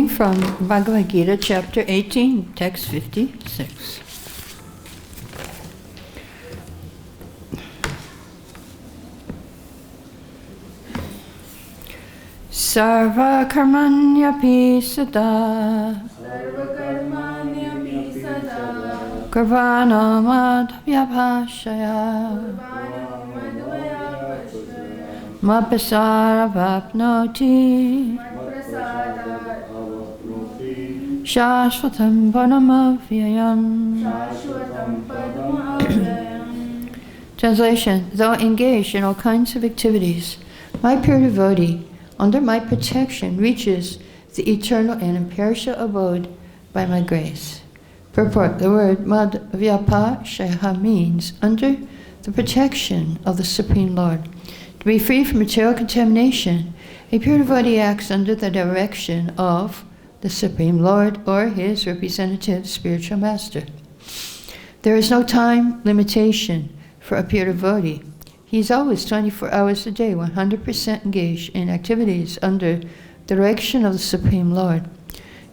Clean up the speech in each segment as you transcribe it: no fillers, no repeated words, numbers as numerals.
Reading from Bhagavad-Gita, chapter 18, text 56. Sarva-karmāṇi sadā kurvāṇo mad-vyapāśrayaḥ mat-prasādād śāśvatam padam avyayam. Translation: Though engaged in all kinds of activities, my pure devotee, under my protection, reaches the eternal and imperishable abode by my grace. Purport: the word mad-vyapāśrayaḥ means under the protection of the Supreme Lord. To be free from material contamination, a pure devotee acts under the direction of the Supreme Lord or his representative spiritual master. There is no time limitation for a pure devotee. He is always 24 hours a day, 100% engaged in activities under the direction of the Supreme Lord.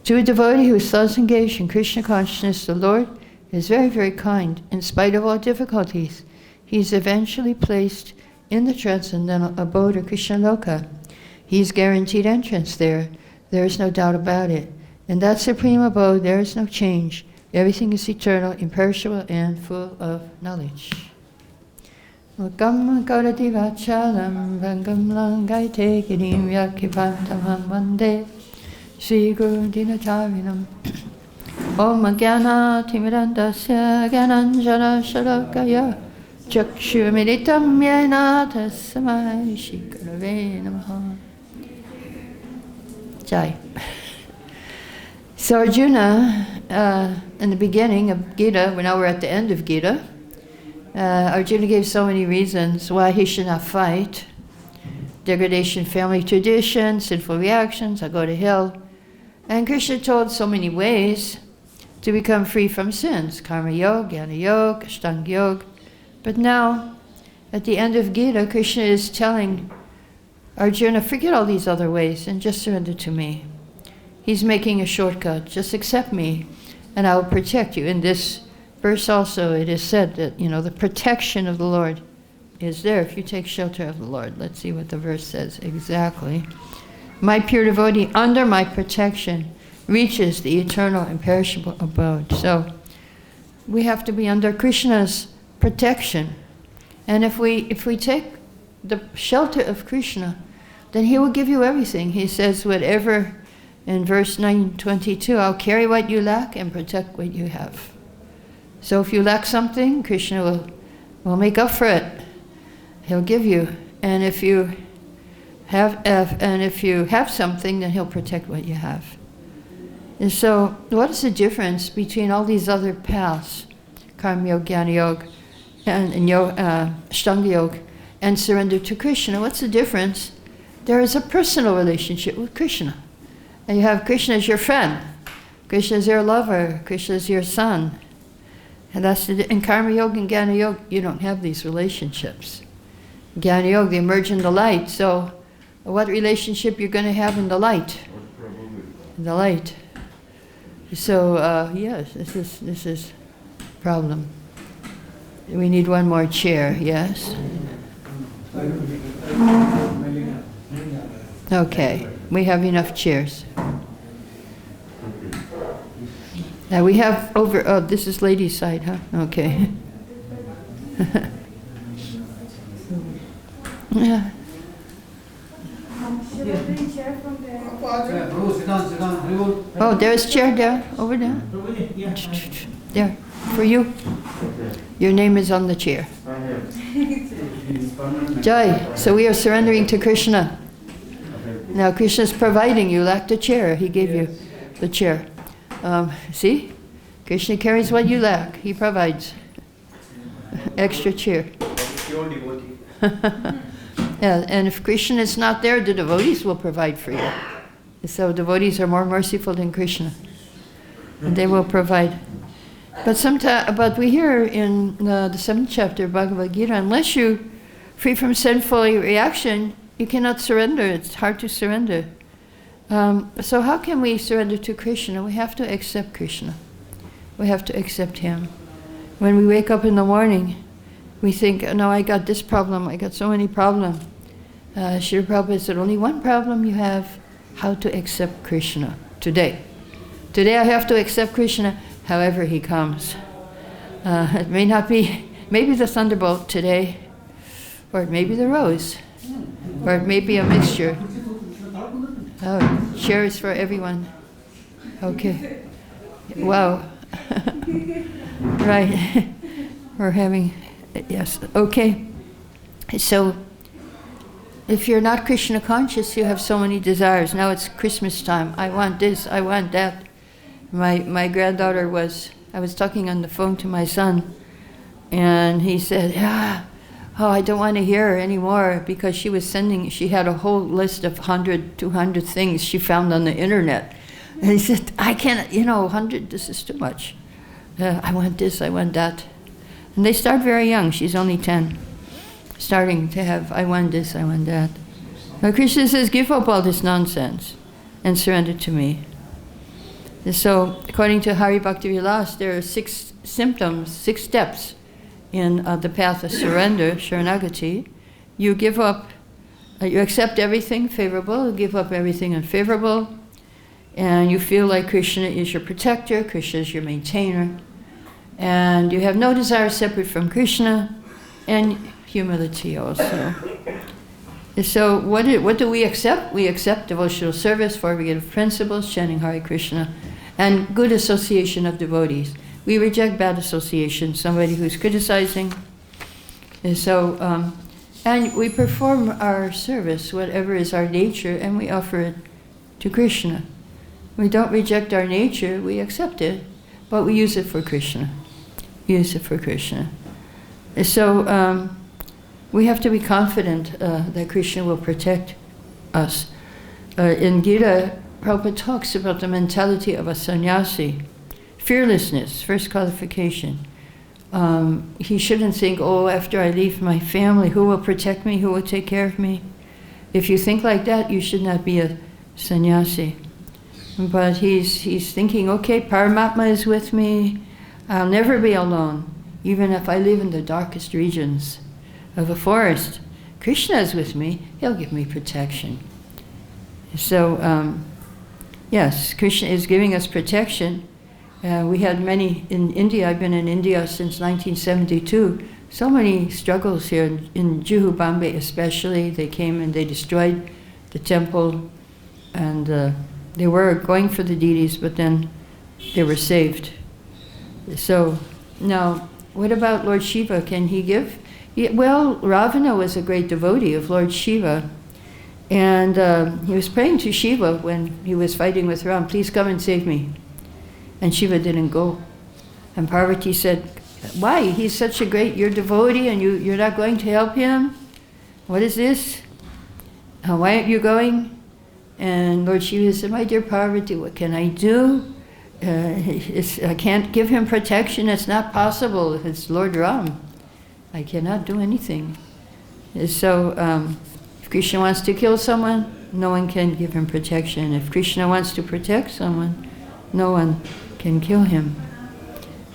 To a devotee who is thus engaged in Krishna consciousness, the Lord is very, very kind. In spite of all difficulties, he is eventually placed in the transcendental abode of Krishna Loka. He is guaranteed entrance there. There is no doubt about it. In that supreme abode, there is no change. Everything is eternal, imperishable, and full of knowledge. Mukam karati vachalam vangam langaite girim yakipantamam vande Sri Guru Dinacharinam. Om Jnana Timirandasya Jnananjana Shalakaya Chakshumilitam Yena Tasmai Shri Gurave Namaha. Jai. So Arjuna, in the beginning of Gita, now we're at the end of Gita, Arjuna gave so many reasons why he should not fight. Degradation, family tradition, sinful reactions, I go to hell. And Krishna told so many ways to become free from sins. Karma yoga, jnana yoga, ashtanga yoga. But now, at the end of Gita, Krishna is telling Arjuna, forget all these other ways and just surrender to me. He's making a shortcut. Just accept me and I will protect you. In this verse also it is said that, the protection of the Lord is there if you take shelter of the Lord. Let's see what the verse says exactly. My pure devotee under my protection reaches the eternal imperishable abode. So we have to be under Krishna's protection. And if we take the shelter of Krishna, then he will give you everything. He says, whatever, in verse 9:22, I'll carry what you lack and protect what you have. So if you lack something, Krishna will make up for it. He'll give you. And if you have something, then he'll protect what you have. And so what is the difference between all these other paths, karma yoga, jnana yoga, and ashtanga yoga, and surrender to Krishna? What's the difference? There is a personal relationship with Krishna. And you have Krishna as your friend. Krishna is your lover. Krishna is your son. And that's in karma yoga and jnana yoga, you don't have these relationships. Jnana yoga, they emerge in the light. So what relationship you're going to have in the light? In the light. So yes, this is problem. We need one more chair, yes? Okay, we have enough chairs. We have over, this is ladies' side, huh? Okay. Yeah. Oh, there's a chair there, over there. There, for you. Your name is on the chair. Jai. So we are surrendering to Krishna. Now Krishna is providing. You lacked a chair. He gave you the chair. See? Krishna carries what you lack. He provides. Extra chair. Yeah, and if Krishna is not there, the devotees will provide for you. So devotees are more merciful than Krishna. And they will provide. But we hear in the 7th chapter of Bhagavad-Gita, unless you free from sinful reaction, you cannot surrender. It's hard to surrender. So how can we surrender to Krishna? We have to accept Krishna. We have to accept Him. When we wake up in the morning, we think, no, I got this problem, I got so many problems. Srila Prabhupada said, only one problem you have, how to accept Krishna today. Today I have to accept Krishna however He comes. It may not be, maybe the thunderbolt today, or it may be the rose, or it may be a mixture. Oh, shares for everyone. Okay. Wow. Right. We're having, yes, okay. So, if you're not Krishna conscious, you have so many desires. Now it's Christmas time. I want this, I want that. My granddaughter I was talking on the phone to my son, and he said, I don't want to hear her anymore, because she had a whole list of 100, 200 things she found on the internet. And he said, I can't, 100, this is too much. I want this, I want that. And they start very young. She's only 10. Starting to have, I want this, I want that. But Krishna says, give up all this nonsense and surrender to me. And so, according to Hari Bhakti Vilas, there are 6 symptoms, 6 steps in the path of surrender, Sharanagati. You give up, you accept everything favorable, you give up everything unfavorable, and you feel like Krishna is your protector, Krishna is your maintainer, and you have no desire separate from Krishna, and humility also. So what do we accept? We accept devotional service, formative principles, chanting Hare Krishna, and good association of devotees. We reject bad association, somebody who's criticizing. And so, and we perform our service, whatever is our nature, and we offer it to Krishna. We don't reject our nature, we accept it, but we use it for Krishna. We use it for Krishna. So, we have to be confident that Krishna will protect us. In Gita, Prabhupada talks about the mentality of a sannyasi. Fearlessness, first qualification. He shouldn't think, after I leave my family, who will protect me, who will take care of me? If you think like that, you should not be a sannyasi. But he's thinking, okay, Paramatma is with me, I'll never be alone, even if I live in the darkest regions of a forest. Krishna is with me, He'll give me protection. So, yes, Krishna is giving us protection. We had many in India. I've been in India since 1972. So many struggles here in Juhu, Bombay especially. They came and they destroyed the temple, and they were going for the deities, but then they were saved. So now, what about Lord Shiva? Can he give? Well, Ravana was a great devotee of Lord Shiva, and he was praying to Shiva when he was fighting with Ram, please come and save me. And Shiva didn't go. And Parvati said, why? He's such a great, you're devotee and you're not going to help him? What is this? Why aren't you going? And Lord Shiva said, my dear Parvati, what can I do? I can't give him protection, it's not possible. It's Lord Ram. I cannot do anything. So, if Krishna wants to kill someone, no one can give him protection. If Krishna wants to protect someone, no one can kill him.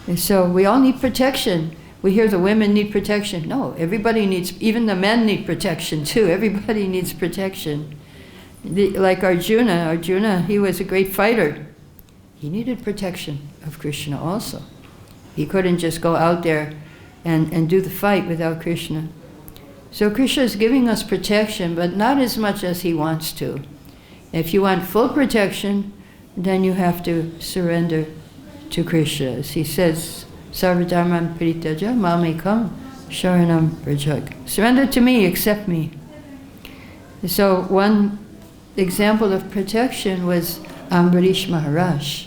And so we all need protection. We hear the women need protection. No, everybody needs, even the men need protection too. Everybody needs protection. Like Arjuna, he was a great fighter. He needed protection of Krishna also. He couldn't just go out there and do the fight without Krishna. So Krishna is giving us protection, but not as much as he wants to. If you want full protection, then you have to surrender to Krishna. As he says, sarva-dharman paritaja mamekam sharanam vrajag. Surrender to me, accept me. So one example of protection was Ambarish Maharaj.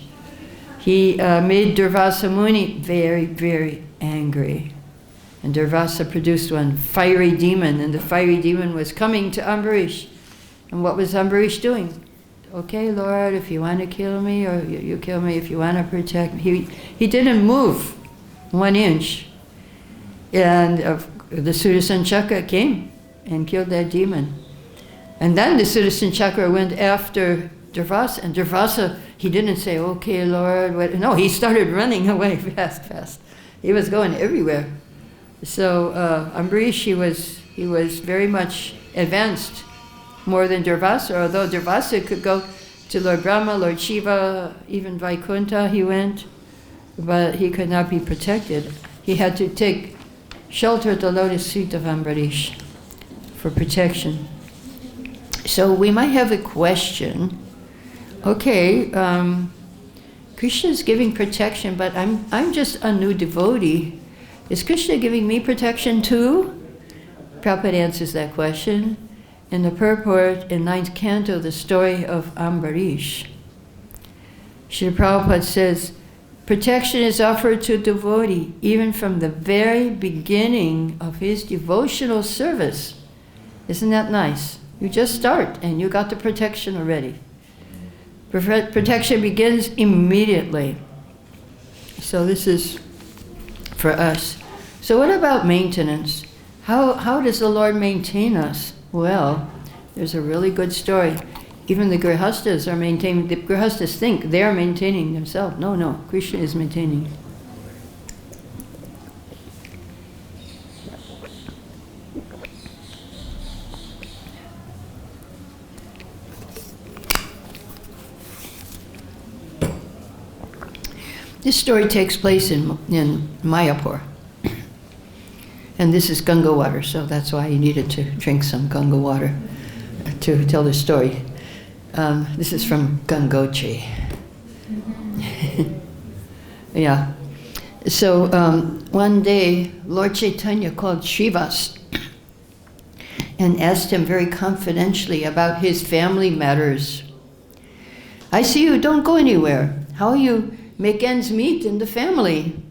He made Durvasa Muni very, very angry. And Durvasa produced one fiery demon, and the fiery demon was coming to Ambarish. And what was Ambarish doing? Okay, Lord, if you want to kill me, or you kill me, if you want to protect me. He didn't move 1 inch. And the Sudarshan Chakra came and killed that demon. And then the Sudarshan Chakra went after Durvasa. And Durvasa, he didn't say, okay, Lord, what? No, he started running away fast. He was going everywhere. So Ambarish, he was very much advanced, more than Durvasa, although Durvasa could go to Lord Brahma, Lord Shiva, even Vaikuntha he went, but he could not be protected. He had to take shelter at the lotus feet of Ambarish for protection. So we might have a question. Okay, Krishna is giving protection, but I'm just a new devotee. Is Krishna giving me protection too? Prabhupada answers that question in the purport in 9th canto, the story of Ambarish. Srila Prabhupada says, protection is offered to a devotee even from the very beginning of his devotional service. Isn't that nice? You just start and you got the protection already. Protection begins immediately. So this is for us. So what about maintenance? How does the Lord maintain us? Well, there's a really good story. Even the grihastas are maintaining, the grihastas think they are maintaining themselves. No, Krishna is maintaining. This story takes place in Mayapur. And this is Ganga water, so that's why he needed to drink some Ganga water to tell the story. This is from Gangochi. Yeah. So one day, Lord Chaitanya called Srivas and asked him very confidentially about his family matters. I see you don't go anywhere. How you make ends meet in the family?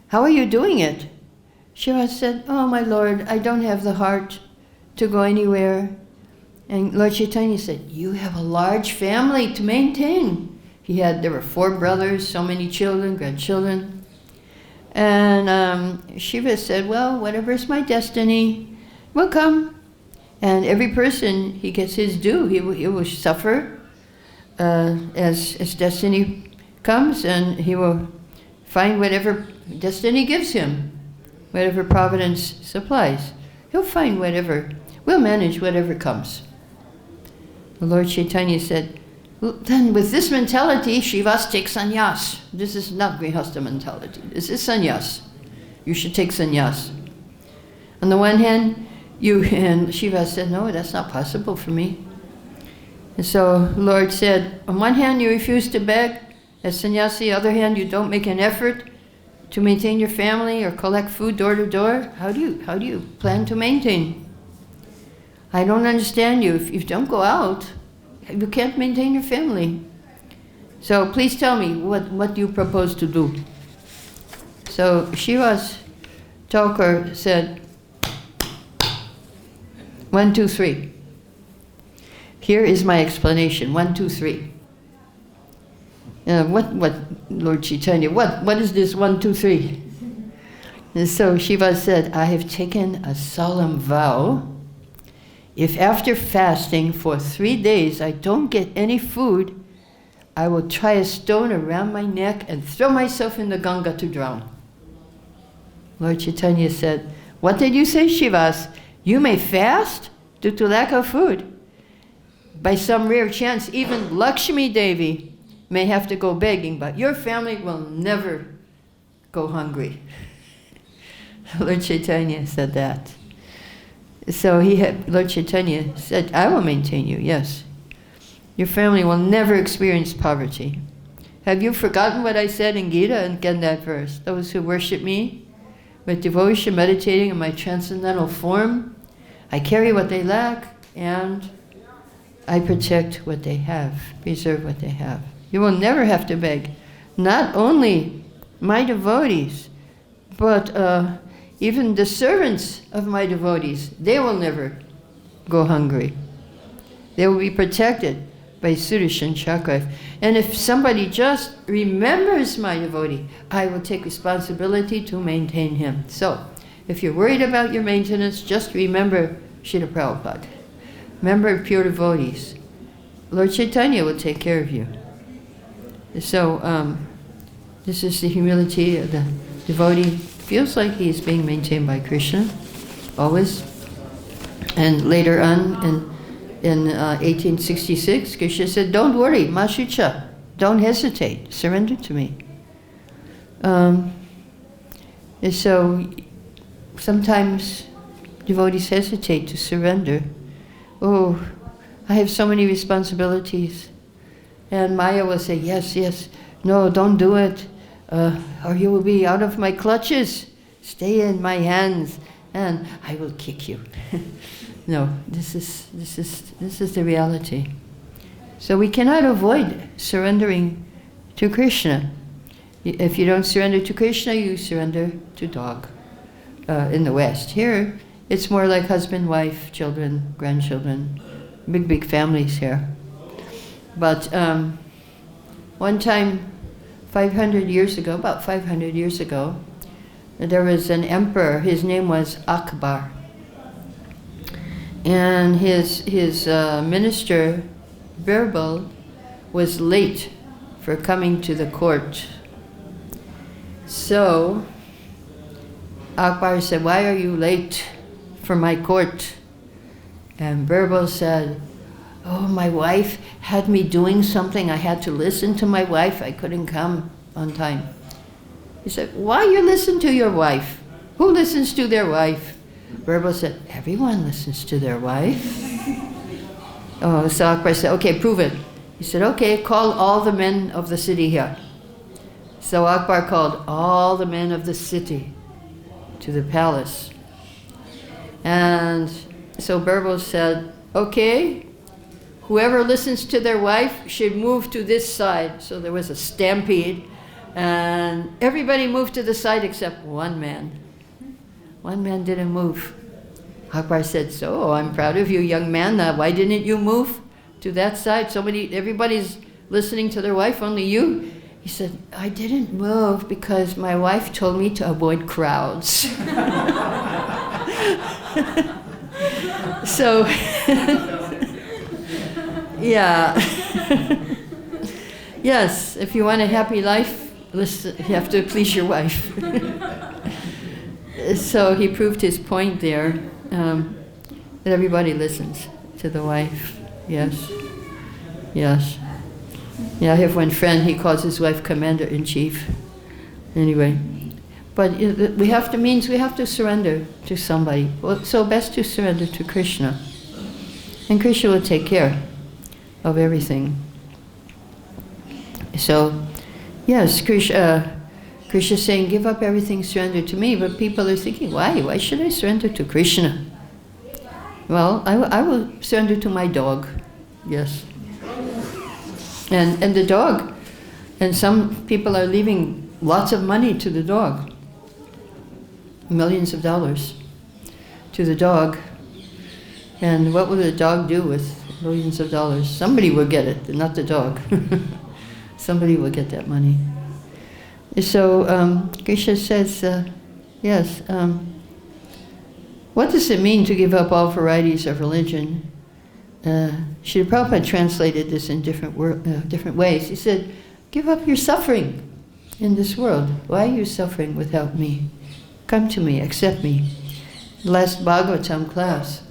How are you doing it? Srivas said, oh my Lord, I don't have the heart to go anywhere. And Lord Chaitanya said, you have a large family to maintain. There were 4 brothers, so many children, grandchildren. And Shiva said, well, whatever's my destiny will come. And every person, he gets his due. He will suffer as destiny comes, and he will find whatever destiny gives him, whatever providence supplies. He'll find whatever, we'll manage whatever comes. The Lord Chaitanya said, well, then with this mentality, Srivas take sannyas. This is not grihastha mentality. This is sannyas. You should take sannyas. On the one hand, and Srivas said, no, that's not possible for me. And so Lord said, on one hand, you refuse to beg as sannyasi. On the other hand, you don't make an effort to maintain your family or collect food door to door. How do you plan to maintain? I don't understand you. If you don't go out, you can't maintain your family. So please tell me, what do you propose to do? So Srivas Thakur said, 1, 2, 3. Here is my explanation. 1, 2, 3. What, Lord Chaitanya? What is this 1, 2, 3? And so Shiva said, I have taken a solemn vow. If after fasting for 3 days I don't get any food, I will tie a stone around my neck and throw myself in the Ganga to drown. Lord Chaitanya said, what did you say, Shivas? You may fast due to lack of food. By some rare chance, even Lakshmi Devi may have to go begging, but your family will never go hungry. Lord Chaitanya said that. So Lord Chaitanya said, I will maintain you, yes. Your family will never experience poverty. Have you forgotten what I said in Gita? And again that verse, those who worship me with devotion, meditating in my transcendental form, I carry what they lack and I protect what they have, preserve what they have. You will never have to beg. Not only my devotees, but even the servants of my devotees, they will never go hungry. They will be protected by Sudarshan Chakra. And if somebody just remembers my devotee, I will take responsibility to maintain him. So, if you're worried about your maintenance, just remember Srila Prabhupada. Remember pure devotees. Lord Chaitanya will take care of you. So this is the humility of the devotee. Feels like he is being maintained by Krishna, always. And later on, in 1866, Krishna said, "Don't worry, Mashucha, don't hesitate, surrender to me." And so sometimes devotees hesitate to surrender. Oh, I have so many responsibilities. And Maya will say, yes, yes, no, don't do it, or you will be out of my clutches. Stay in my hands, and I will kick you. No, this is the reality. So we cannot avoid surrendering to Krishna. If you don't surrender to Krishna, you surrender to dog in the West. Here, it's more like husband, wife, children, grandchildren, big families here. But one time, 500 years ago, about 500 years ago, there was an emperor. His name was Akbar. And his minister, Birbal, was late for coming to the court. So Akbar said, "Why are you late for my court?" And Birbal said, "Oh, my wife had me doing something. I had to listen to my wife. I couldn't come on time." He said, "Why you listen to your wife? Who listens to their wife?" Birbal said, "Everyone listens to their wife." Oh, so Akbar said, "Okay, prove it." He said, "Okay, call all the men of the city here." So Akbar called all the men of the city to the palace. And so Birbal said, "Okay, whoever listens to their wife should move to this side." So there was a stampede, and everybody moved to the side except one man. One man didn't move. Akbar said, "So, I'm proud of you, young man. Why didn't you move to that side? Everybody's listening to their wife, only you." He said, "I didn't move because my wife told me to avoid crowds." So, yeah. Yes, if you want a happy life, listen, you have to please your wife. So he proved his point there, that everybody listens to the wife. Yes, yes. Yeah, I have one friend, he calls his wife Commander-in-Chief. Anyway, but we have to surrender to somebody. Well, so best to surrender to Krishna. And Krishna will take care of everything. So, yes, Krishna is saying, give up everything, surrender to me. But people are thinking, why? Why should I surrender to Krishna? Well, I will surrender to my dog. Yes. And the dog. And some people are leaving lots of money to the dog. Millions of dollars to the dog. And what will the dog do with millions of dollars? Somebody will get it, not the dog. Somebody will get that money. So Krishna says, yes, what does it mean to give up all varieties of religion? Srila Prabhupada translated this in different ways. He said, give up your suffering in this world. Why are you suffering without me? Come to me, accept me. Last Bhagavatam class,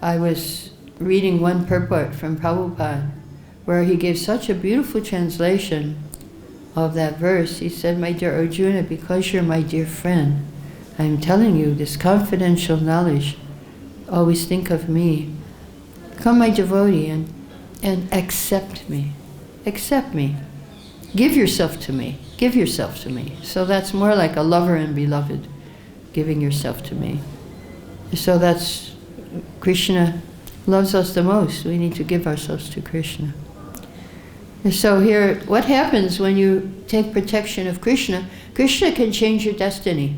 I was reading one purport from Prabhupada where he gave such a beautiful translation of that verse. He said, my dear Arjuna, because you're my dear friend, I'm telling you this confidential knowledge. Always think of me. Become my devotee and accept me. Accept me. Give yourself to me. Give yourself to me. So that's more like a lover and beloved, giving yourself to me. So that's, Krishna loves us the most. We need to give ourselves to Krishna. And so here, what happens when you take protection of Krishna? Krishna can change your destiny.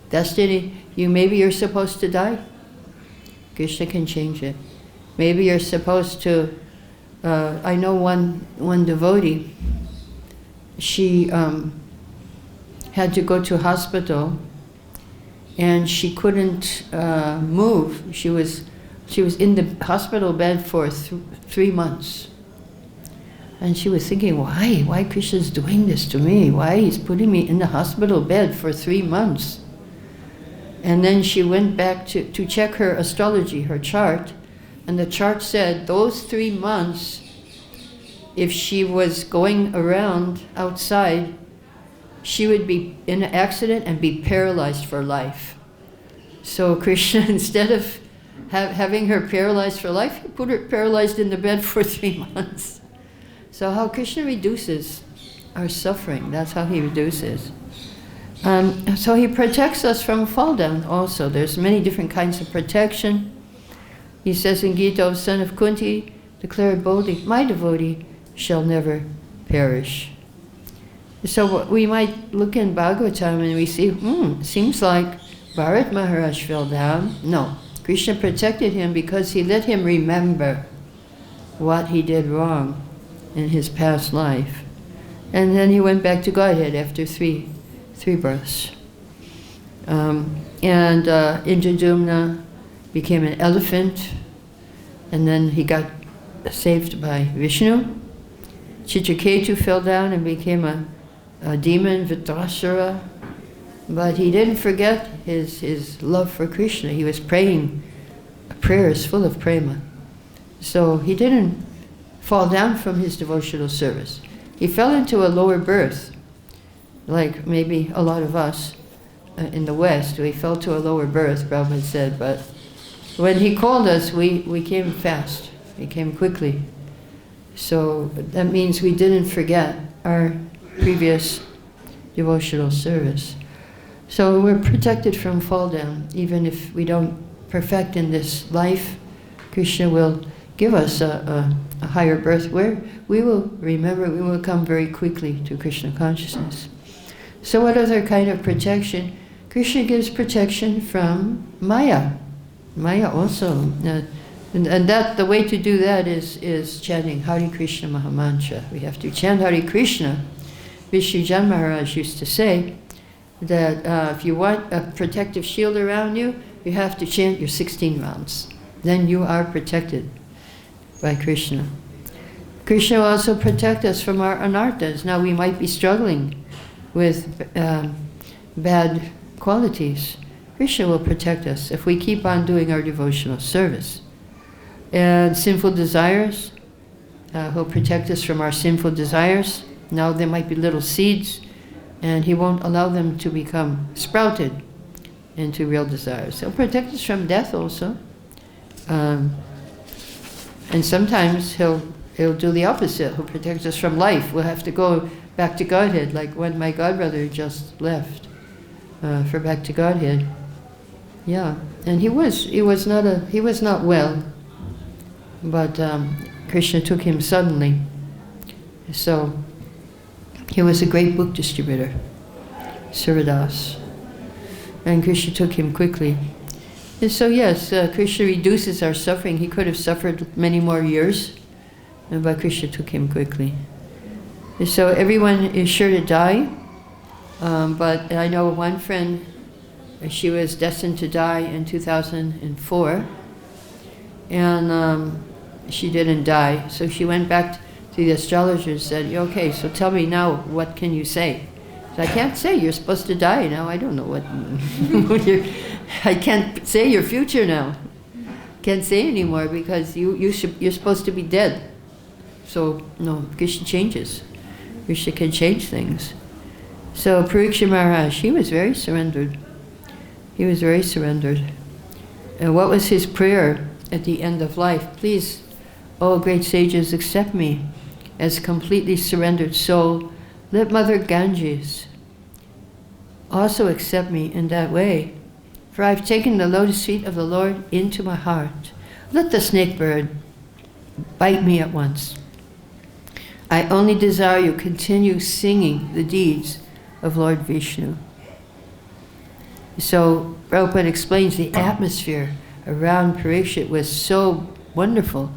Destiny, maybe you're supposed to die. Krishna can change it. Maybe you're supposed to, I know one devotee, she had to go to hospital and she couldn't move. She was she was in the hospital bed for 3 months. And she was thinking, why Krishna's doing this to me? Why he's putting me in the hospital bed for 3 months? And then she went back to check her astrology, her chart, and the chart said those 3 months, if she was going around outside, she would be in an accident and be paralyzed for life. So Krishna, instead of having her paralyzed for life, he put her paralyzed in the bed for 3 months. So how Krishna reduces our suffering, that's how he reduces. So he protects us from fall down also. There's many different kinds of protection. He says in Gita, O son of Kunti, declare boldly, my devotee shall never perish. So we might look in Bhagavatam and we see, seems like Bharat Maharaj fell down. No, Krishna protected him because he let him remember what he did wrong in his past life. And then he went back to Godhead after three births. Indradyumna became an elephant, and then he got saved by Vishnu. Chitraketu fell down and became a demon, Vitrasura, but he didn't forget his love for Krishna. He was praying prayers full of prema. So he didn't fall down from his devotional service. He fell into a lower birth, like maybe a lot of us in the West. We fell to a lower birth, Prabhupada said, but when he called us, we came fast. We came quickly. So that means we didn't forget our previous devotional service. So we're protected from fall down. Even if we don't perfect in this life, Krishna will give us a higher birth where we will remember, we will come very quickly to Krishna consciousness. So what other kind of protection? Krishna gives protection from Maya. Maya also. And that the way to do that is chanting Hare Krishna Mahamantra. We have to chant Hare Krishna. Vishnujan Maharaj used to say that if you want a protective shield around you, you have to chant your 16 rounds. Then you are protected by Krishna. Krishna will also protect us from our anarthas. Now we might be struggling with bad qualities. Krishna will protect us if we keep on doing our devotional service. And sinful desires, he'll protect us from our sinful desires. Now there might be little seeds, and he won't allow them to become sprouted into real desires. He'll protect us from death also. And sometimes he'll do the opposite. He'll protect us from life. We'll have to go back to Godhead, like when my godbrother just left for back to Godhead. Yeah, and he was not well, but Krishna took him suddenly. So he was a great book distributor, Suradas, and Krishna took him quickly. And so yes, Krishna reduces our suffering. He could have suffered many more years, but Krishna took him quickly. And so everyone is sure to die, but I know one friend, she was destined to die in 2004, and she didn't die. So she went back to the astrologer and said, okay, so tell me now, what can you say? So I can't say, you're supposed to die now. I don't know what, I can't say your future now. Can't say anymore because you're supposed to be dead. So no, Krishna changes. Krishna can change things. So Parikshit Maharaj, he was very surrendered. He was very surrendered. And what was his prayer at the end of life? Please, oh great sages, accept me as completely surrendered soul. Let Mother Ganges also accept me in that way. For I've taken the lotus feet of the Lord into my heart. Let the snake bird bite me at once. I only desire you continue singing the deeds of Lord Vishnu. So Prabhupada explains the atmosphere around Parikshit was so wonderful.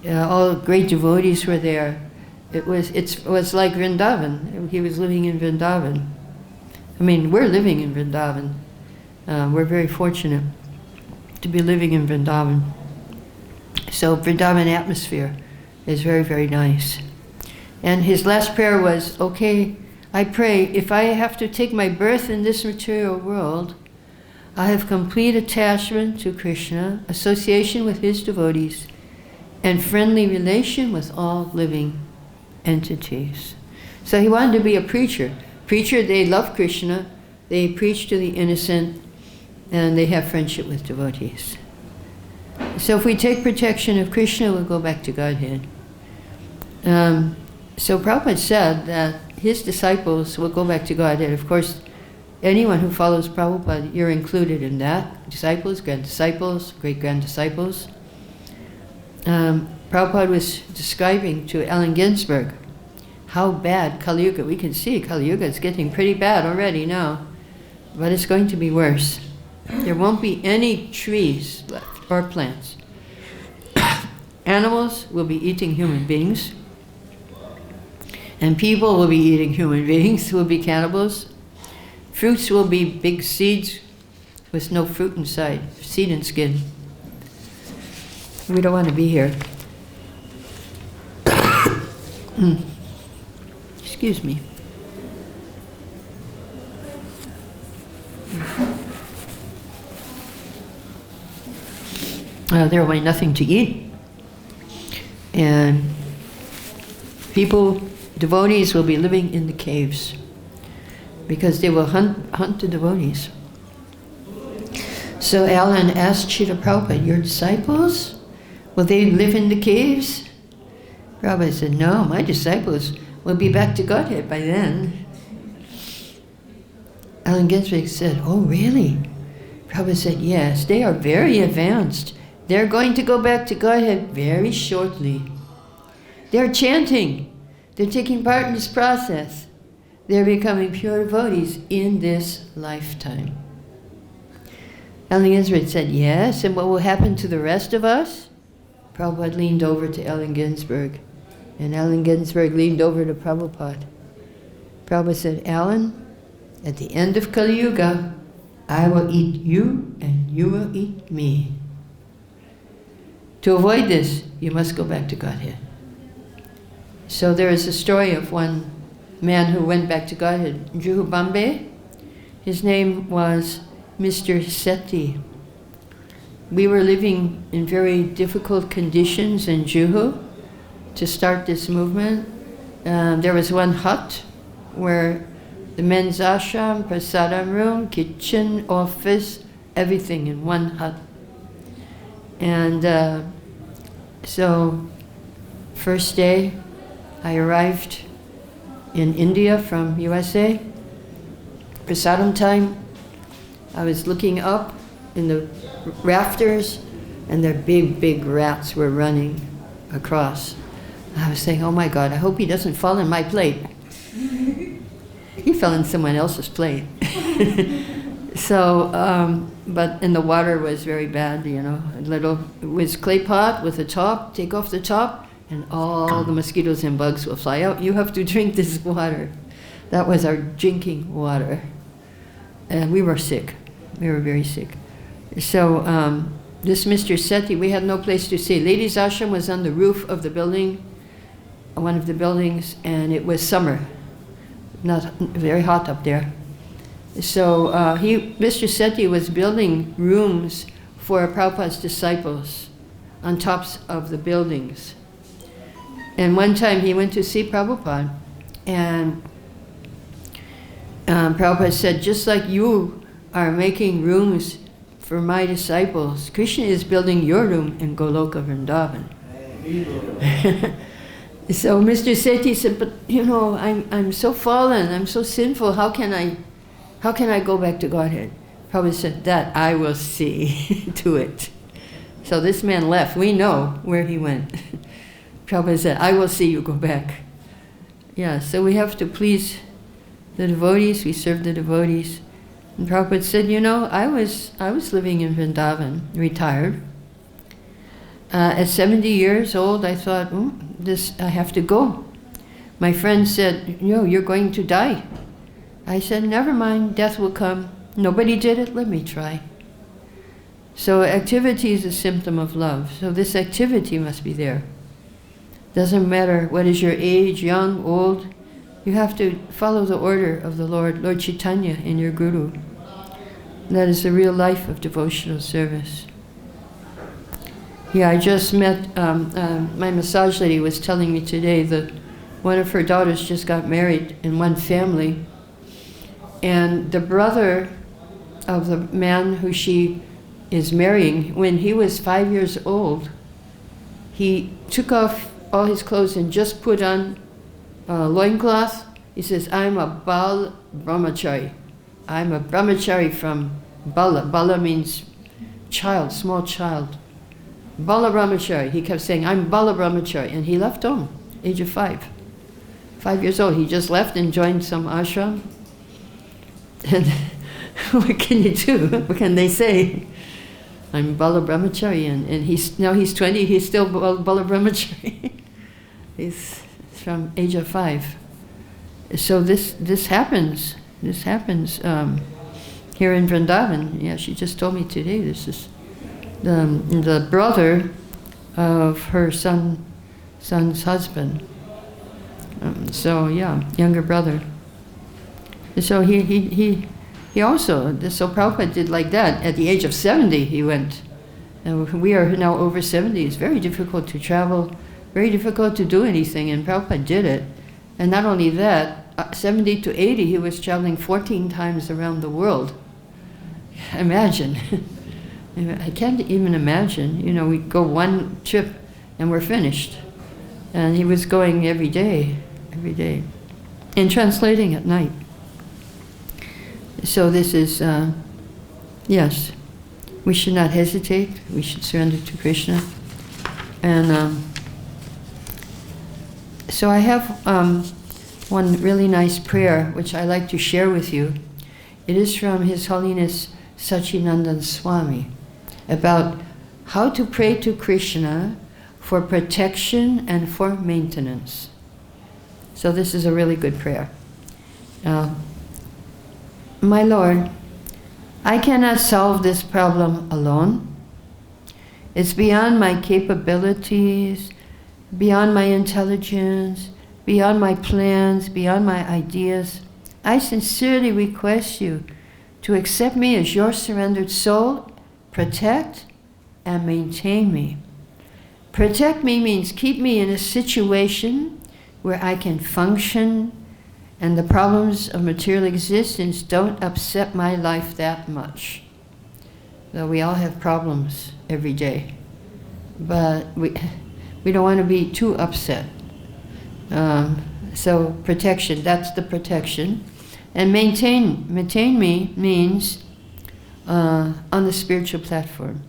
All great devotees were there. It was like Vrindavan. He was living in Vrindavan. I mean, we're living in Vrindavan. We're very fortunate to be living in Vrindavan. So Vrindavan atmosphere is very, very nice. And his last prayer was, okay, I pray, if I have to take my birth in this material world, I have complete attachment to Krishna, association with his devotees, and friendly relation with all living entities. So he wanted to be a preacher. Preacher, they love Krishna, they preach to the innocent, and they have friendship with devotees. So if we take protection of Krishna, we'll go back to Godhead. So Prabhupada said that his disciples will go back to Godhead. Of course, anyone who follows Prabhupada, you're included in that. Disciples, grand-disciples, great-grand-disciples. Prabhupada was describing to Allen Ginsberg how bad Kali Yuga, we can see Kali Yuga is getting pretty bad already now, but it's going to be worse. There won't be any trees left or plants. Animals will be eating human beings, and people will be eating human beings who will be cannibals. Fruits will be big seeds with no fruit inside, seed and skin. We don't want to be here. Excuse me. There will be nothing to eat. And people, devotees, will be living in the caves because they will hunt the devotees. So Alan asked Srila Prabhupada, your disciples, will they live in the caves? Prabhupada said, no, my disciples will be back to Godhead by then. Allen Ginsberg said, oh really? Prabhupada said, yes, they are very advanced. They're going to go back to Godhead very shortly. They're chanting. They're taking part in this process. They're becoming pure devotees in this lifetime. Allen Ginsberg said, yes, and what will happen to the rest of us? Prabhupada leaned over to Allen Ginsberg, and Allen Ginsberg leaned over to Prabhupada. Prabhupada said, Allen, at the end of Kali Yuga, I will eat you and you will eat me. To avoid this, you must go back to Godhead. So there is a story of one man who went back to Godhead in Juhu, Bombay. His name was Mr. Seti. We were living in very difficult conditions in Juhu to start this movement. There was one hut where the men's ashram, prasadam room, kitchen, office, everything in one hut. And so, first day, I arrived in India from USA. Prasadam time, I was looking up in the rafters, and their big, big rats were running across. I was saying, oh my God, I hope he doesn't fall in my plate. He fell in someone else's plate. So, and the water was very bad, you know, it was clay pot with a top, take off the top, and all the mosquitoes and bugs will fly out. You have to drink this water. That was our drinking water. And we were sick. We were very sick. So, this Mr. Seti, we had no place to stay. Ladies' ashram was on the roof of the building, one of the buildings, and it was summer. Not very hot up there. So Mr. Seti was building rooms for Prabhupada's disciples on tops of the buildings. And one time he went to see Prabhupada, and Prabhupada said, just like you are making rooms for my disciples, Krishna is building your room in Goloka Vrindavan. So Mr. Seti said, but you know, I'm so fallen, I'm so sinful, how can I go back to Godhead? Prabhupada said, that I will see to it. So this man left. We know where he went. Prabhupada said, I will see you go back. Yeah, so we have to please the devotees, we serve the devotees. And Prabhupada said, you know, I was living in Vrindavan, retired. At 70 years old, I thought, I have to go. My friend said, you're going to die. I said, never mind, death will come. Nobody did it, let me try. So activity is a symptom of love. So this activity must be there. Doesn't matter what is your age, young, old. You have to follow the order of the Lord Chaitanya in your Guru. That is the real life of devotional service. Yeah, I just met, my massage lady was telling me today that one of her daughters just got married in one family, and the brother of the man who she is marrying, when he was 5 years old, he took off all his clothes and just put on a loincloth. He says, I'm a Bal Brahmachari. I'm a Brahmachari from Bala. Bala means child, small child. Bala Brahmachari. He kept saying, I'm Bala Brahmachari. And he left home, age of 5. 5 years old. He just left and joined some ashram. And what can you do? What can they say? I'm Bala Brahmachari. And now he's 20, he's still Bala Brahmachari. He's from age of 5. So this happens. This happens here in Vrindavan. Yeah, she just told me today. This is the brother of her son's husband. So yeah, younger brother. So he also, so Prabhupada did like that. At the age of 70 he went. And we are now over 70. It's very difficult to travel, very difficult to do anything, and Prabhupada did it. And not only that, 70 to 80 he was traveling 14 times around the world. Imagine. I can't even imagine. You know, we go one trip and we're finished. And he was going every day, and translating at night. So this is, yes, we should not hesitate. We should surrender to Krishna. And so I have one really nice prayer which I like to share with you. It is from His Holiness Sachinandan Swami about how to pray to Krishna for protection and for maintenance. So this is a really good prayer. My Lord, I cannot solve this problem alone. It's beyond my capabilities, beyond my intelligence, beyond my plans, beyond my ideas. I sincerely request you to accept me as your surrendered soul, protect and maintain me. Protect me means keep me in a situation where I can function and the problems of material existence don't upset my life that much. Though we all have problems every day, but we don't want to be too upset. So protection, that's the protection. And maintain me means on the spiritual platform.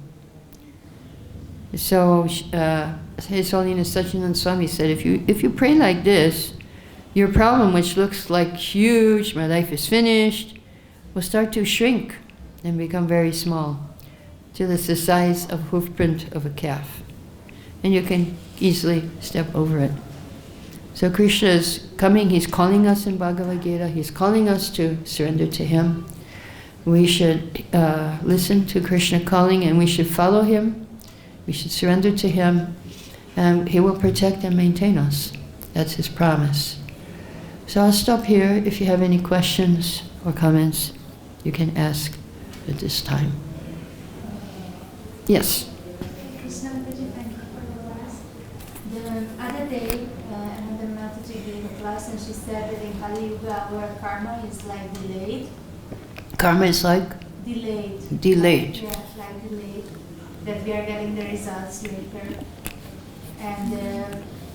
So His Holiness Sachinanda Swami said, if you pray like this, your problem, which looks like huge, my life is finished, will start to shrink and become very small, till it's the size of hoofprint of a calf. And you can easily step over it. So Krishna is coming, he's calling us in Bhagavad-Gita, he's calling us to surrender to him. We should listen to Krishna calling and we should follow him. We should surrender to him and he will protect and maintain us. That's his promise. So I'll stop here. If you have any questions or comments, you can ask at this time. Yes? Krishna, thank you for the class. The other day, another Mataji gave a class and she said that in Kali Yuga our karma is like delayed. Karma is like? Delayed. Delayed. Yeah, like delayed. That we are getting the results later. And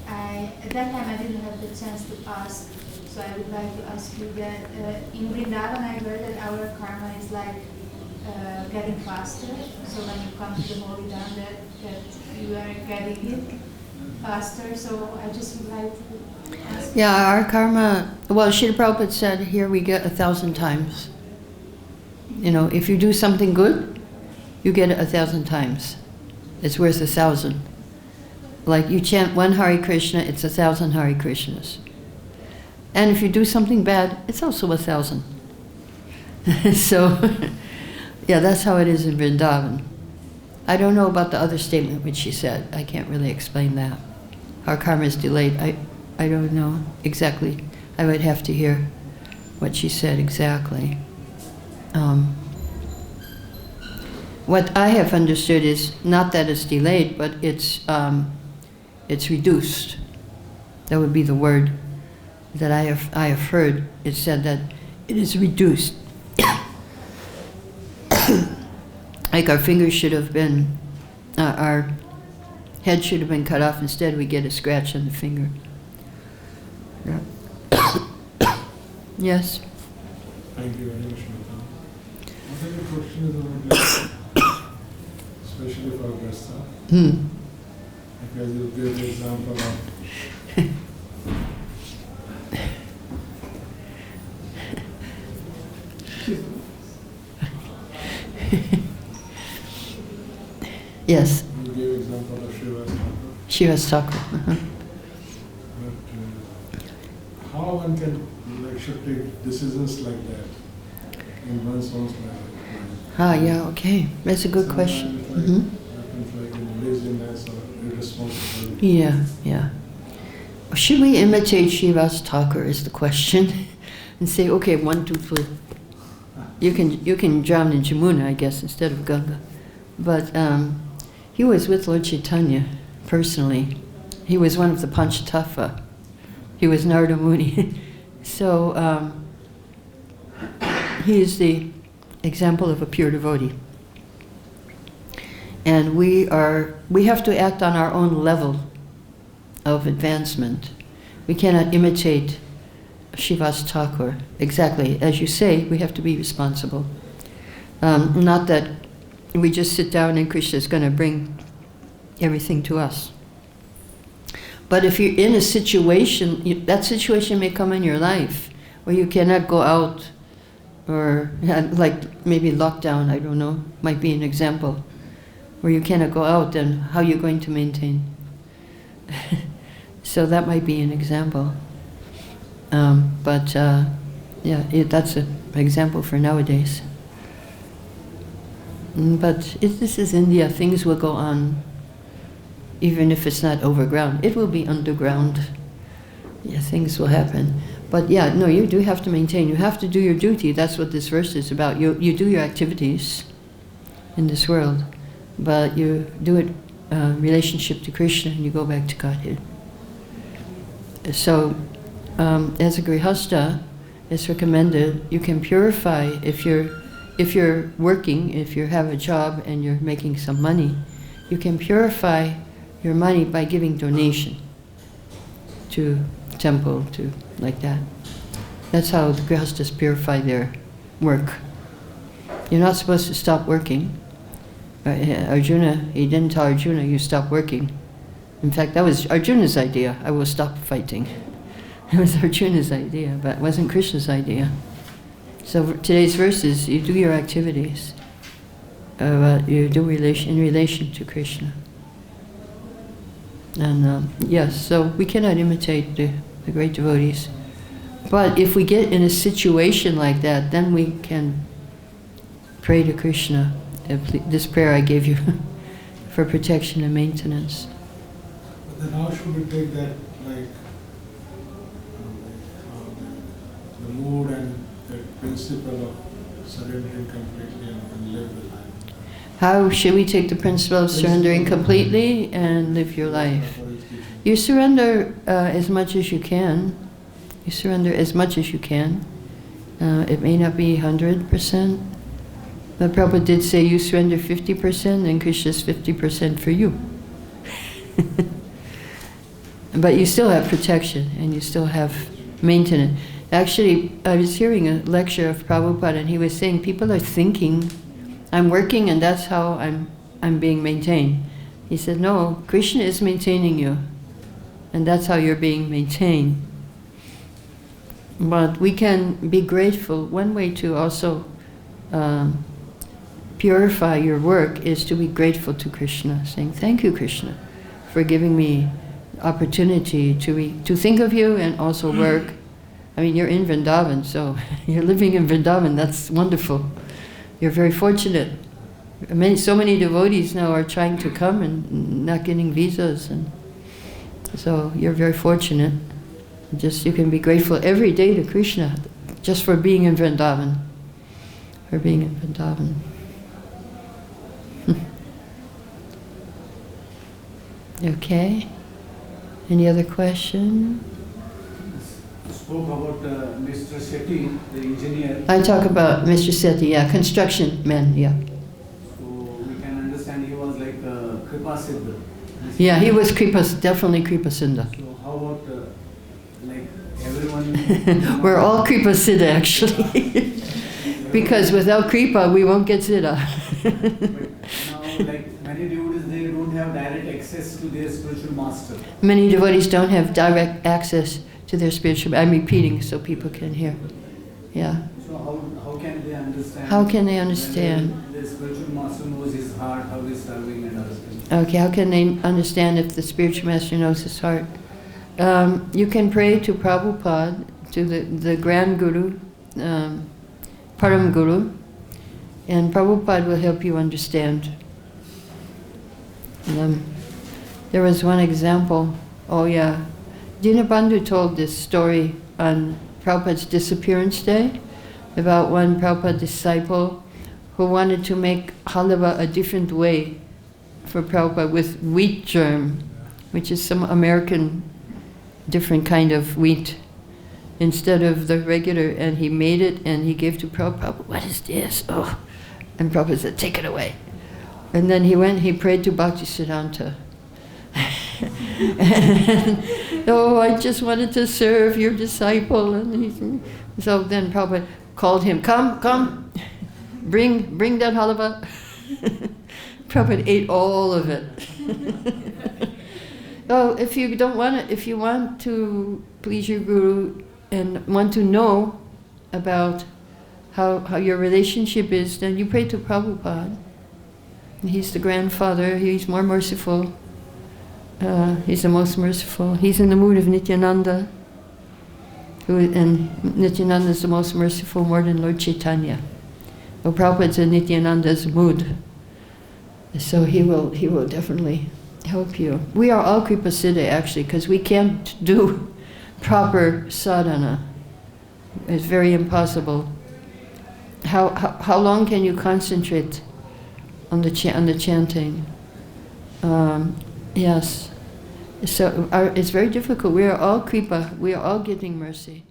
at that time I didn't have the chance to ask. So I would like to ask you that in Vrindavan I heard that our karma is like getting faster. So when you come to the Holy Dham that you are getting it faster. So I just would like to ask. Yeah, our karma, well, Srila Prabhupada said here we get 1,000 times. You know, if you do something good, you get it 1,000 times. It's worth 1,000. Like you chant one Hare Krishna, it's 1,000 Hare Krishnas. And if you do something bad, it's also 1,000. So, yeah, that's how it is in Vrindavan. I don't know about the other statement which she said. I can't really explain that. Our karma is delayed. I don't know exactly. I would have to hear what she said exactly. What I have understood is not that it's delayed, but it's reduced. That would be the word that I have heard. It said that it is reduced. Like our fingers should have been, our head should have been cut off. Instead, we get a scratch on the finger. Yeah. Yes. Thank you very much, Madam. I think the question is about, especially for Augusta. Because you give the example of Yes. You gave example of Shiva's Thakur. But how one can should take decisions like that in one's own life? Yeah, okay. That's a good question. Happens like in laziness or irresponsibility. Yeah. Should we imitate Shiva's Thakur is the question. And say, okay, 1, 2, 3. You can drown in Jamuna, I guess, instead of Ganga. But he was with Lord Chaitanya personally. He was one of the Panchatattva. He was Narada Muni. So he is the example of a pure devotee. And we have to act on our own level of advancement. We cannot imitate Shiva's Thakur. Exactly, as you say, we have to be responsible. Not that we just sit down and Krishna is going to bring everything to us. But if you're in a situation, that situation may come in your life where you cannot go out, or like maybe lockdown, I don't know, might be an example, where you cannot go out, then how are you going to maintain? So that might be an example. That's an example for nowadays. But this is India, things will go on. Even if it's not overground, it will be underground. Yeah, things will happen. But yeah, no, you do have to maintain. You have to do your duty. That's what this verse is about. You do your activities in this world, but you do it relationship to Krishna, and you go back to Godhead. So, as a grihasta, it's recommended you can purify if you're working, if you have a job and you're making some money, you can purify your money by giving donation to temple, to like that. That's how the grihastas purify their work. You're not supposed to stop working. Arjuna, he didn't tell Arjuna, you stop working. In fact, that was Arjuna's idea, I will stop fighting. It was Arjuna's idea, but it wasn't Krishna's idea. So today's verse is, you do your activities, you do in relation to Krishna. And yes, so we cannot imitate the great devotees. But if we get in a situation like that, then we can pray to Krishna. This prayer I gave you for protection and maintenance. But then how should we take that, like, the mood and the principle of surrendering completely and live the life? How should we take the principle of surrendering completely and live your life? You surrender as much as you can. You surrender as much as you can. It may not be 100%. But Prabhupada did say you surrender 50% and Krishna's 50% for you. But you still have protection and you still have maintenance. Actually, I was hearing a lecture of Prabhupada and he was saying people are thinking, I'm working and that's how I'm being maintained. He said, no, Krishna is maintaining you. And that's how you're being maintained. But we can be grateful. One way to also purify your work is to be grateful to Krishna, saying, thank you, Krishna, for giving me opportunity to think of you and also work. I mean, you're in Vrindavan, so you're living in Vrindavan, that's wonderful. You're very fortunate. So many devotees now are trying to come and not getting visas, and so you're very fortunate. You can be grateful every day to Krishna just for being in Vrindavan. For being in Vrindavan. Okay. Any other question? Spoke about Mr. Shetty, the engineer. I talk about Mr. Shetty, yeah, construction man, yeah. So we can understand he was like Kripa Siddha. Yeah, he was definitely Kripa Siddha. So how about like everyone? We're all Kripa Siddha actually. Because without Kripa we won't get Siddha. But now like many devotees, they don't have direct access to their spiritual master. Many devotees don't have direct access to their spiritual. I'm repeating so people can hear. Yeah. So how can they understand? How can they understand? When the spiritual master knows his heart, how he's serving and other things. Okay, how can they understand if the spiritual master knows his heart? You can pray to Prabhupada, to the Grand Guru, Param Guru, and Prabhupada will help you understand. There was one example, oh yeah, Dinabandhu told this story on Prabhupada's disappearance day about one Prabhupada disciple who wanted to make halava a different way for Prabhupada with wheat germ, which is some American different kind of wheat, instead of the regular, and he made it and he gave to Prabhupada. What is this? Oh, and Prabhupada said, take it away. And then he prayed to Bhaktisiddhanta. Oh, I just wanted to serve your disciple. And so then Prabhupada called him, come, bring that halava. Prabhupada ate all of it. Oh, if you want to please your guru and want to know about how your relationship is, then you pray to Prabhupada. He's the grandfather, he's more merciful. He's the most merciful. He's in the mood of Nityananda. And Nityananda is the most merciful, more than Lord Chaitanya. Well, Prabhupada's in Nityananda's mood. So he will definitely help you. We are all Kripa Siddha actually, because we can't do proper sadhana. It's very impossible. How long can you concentrate on the chanting? Yes. So it's very difficult. We are all Kripa. We are all getting mercy.